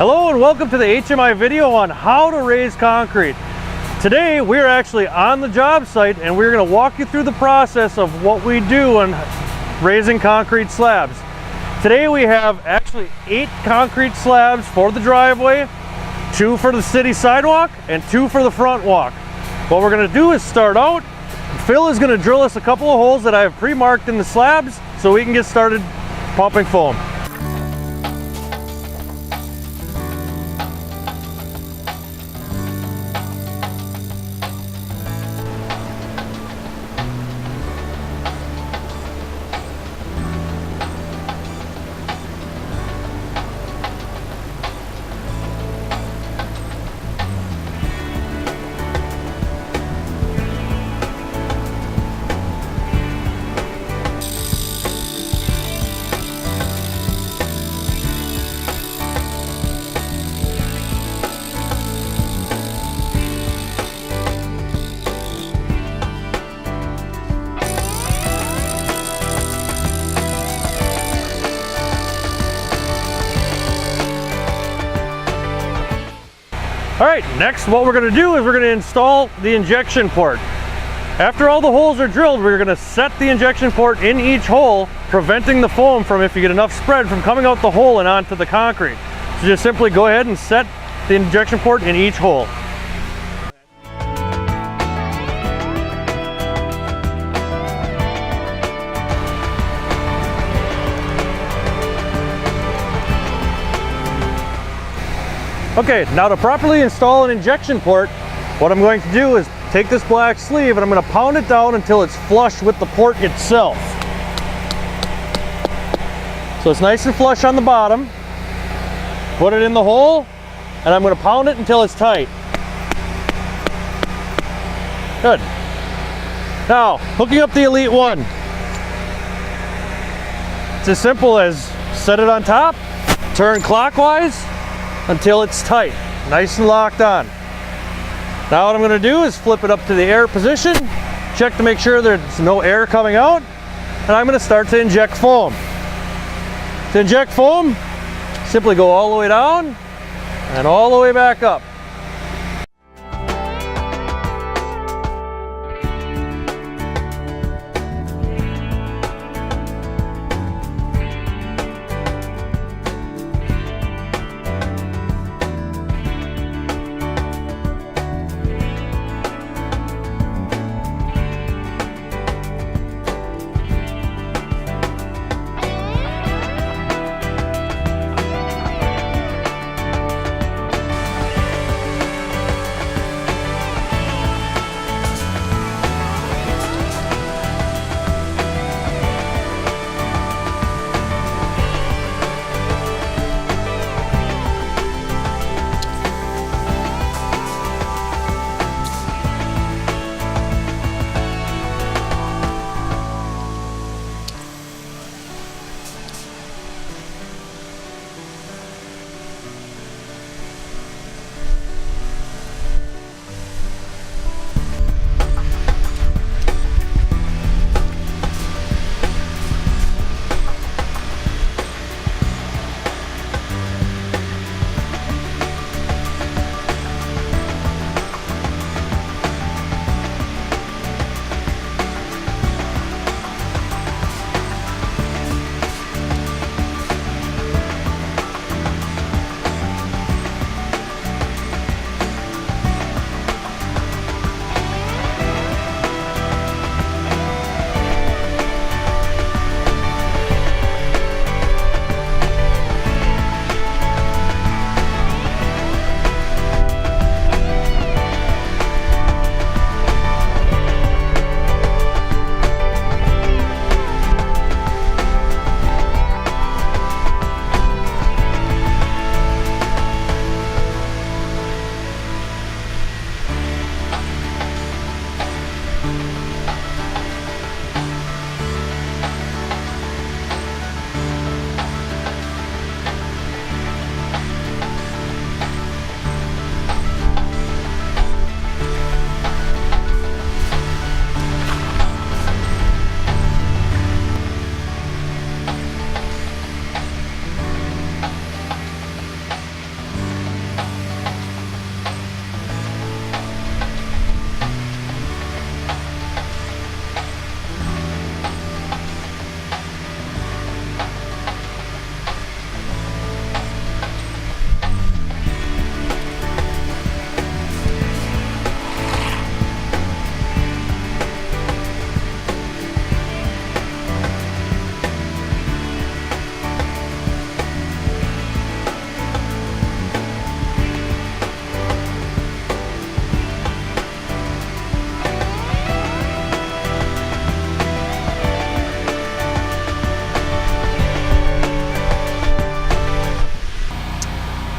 Hello and welcome to the HMI video on how to raise concrete. Today we're actually on the job site and we're going to walk you through the process of what we do on raising concrete slabs. Today we have actually 8 concrete slabs for the driveway, 2 for the city sidewalk, and 2 for the front walk. What we're going to do is start out. Phil is going to drill us a couple of holes that I have pre-marked in the slabs so we can get started pumping foam. All right, next what we're going to do is we're going to install the injection port. After all the holes are drilled, we're going to set the injection port in each hole, preventing the foam from, if you get enough spread, from coming out the hole and onto the concrete. So just simply go ahead and set the injection port in each hole. Okay, now to properly install an injection port, what I'm going to do is take this black sleeve and I'm going to pound it down until it's flush with the port itself. So it's nice and flush on the bottom. Put it in the hole and I'm going to pound it until it's tight. Good. Now, hooking up the Elite 1. It's as simple as set it on top, turn clockwise, until it's tight, nice and locked on. Now what I'm going to do is flip it up to the air position, check to make sure there's no air coming out, and I'm going to start to inject foam. To inject foam, simply go all the way down and all the way back up.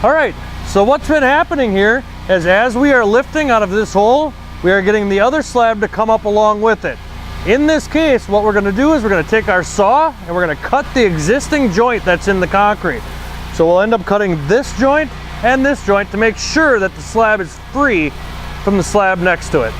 All right, so what's been happening here is as we are lifting out of this hole, we are getting the other slab to come up along with it. In this case, what we're gonna do is we're gonna take our saw and we're gonna cut the existing joint that's in the concrete. So we'll end up cutting this joint and this joint to make sure that the slab is free from the slab next to it.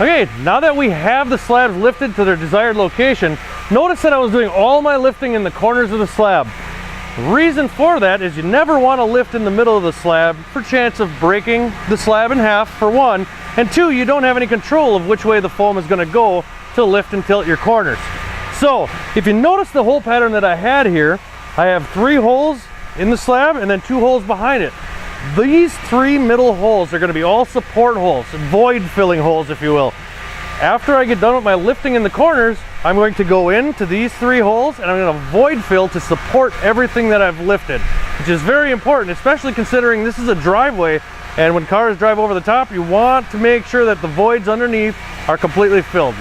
Okay, now that we have the slabs lifted to their desired location, notice that I was doing all my lifting in the corners of the slab. Reason for that is you never want to lift in the middle of the slab for chance of breaking the slab in half, for one, and two, you don't have any control of which way the foam is going to go to lift and tilt your corners. So if you notice the hole pattern that I had here, I have 3 holes in the slab and then 2 holes behind it. These 3 middle holes are going to be all support holes, void filling holes if you will. After I get done with my lifting in the corners, I'm going to go into these 3 holes and I'm going to void fill to support everything that I've lifted, which is very important, especially considering this is a driveway, and when cars drive over the top, you want to make sure that the voids underneath are completely filled.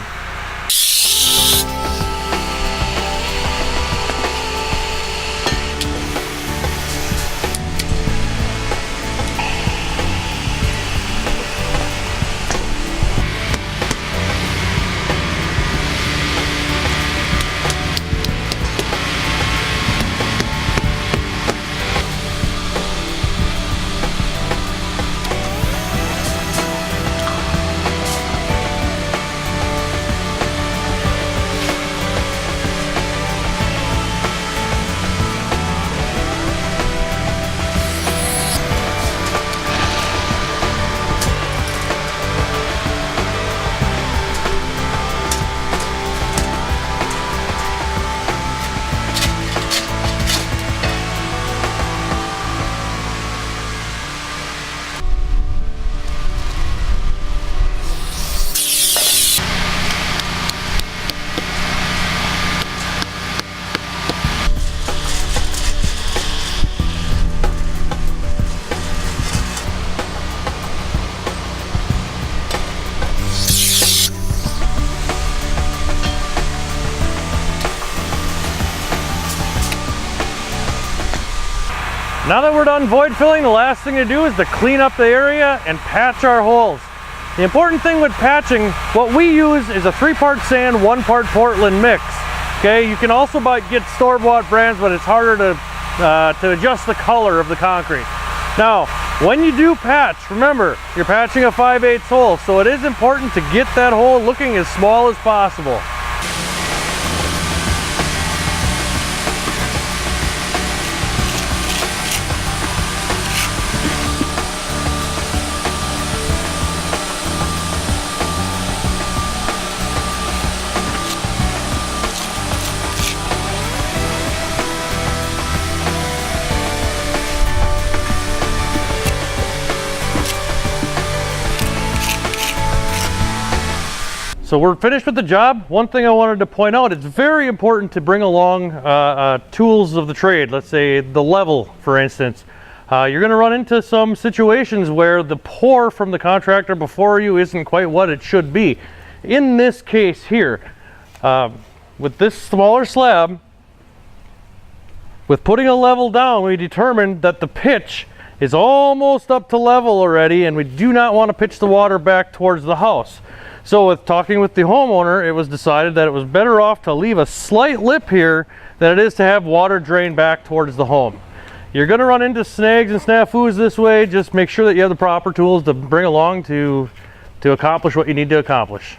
Now that we're done void filling, the last thing to do is to clean up the area and patch our holes. The important thing with patching, what we use is a 3-part sand, 1-part Portland mix. Okay, you can also get store-bought brands, but it's harder to adjust the color of the concrete. Now, when you do patch, remember, you're patching a 5/8 hole, so it is important to get that hole looking as small as possible. So we're finished with the job. One thing I wanted to point out, it's very important to bring along tools of the trade. Let's say the level, for instance. You're going to run into some situations where the pour from the contractor before you isn't quite what it should be. In this case here, with this smaller slab, with putting a level down, we determined that the pitch is almost up to level already, and we do not want to pitch the water back towards the house. So with talking with the homeowner, it was decided that it was better off to leave a slight lip here than it is to have water drain back towards the home. You're going to run into snags and snafus this way. Just make sure that you have the proper tools to bring along to accomplish what you need to accomplish.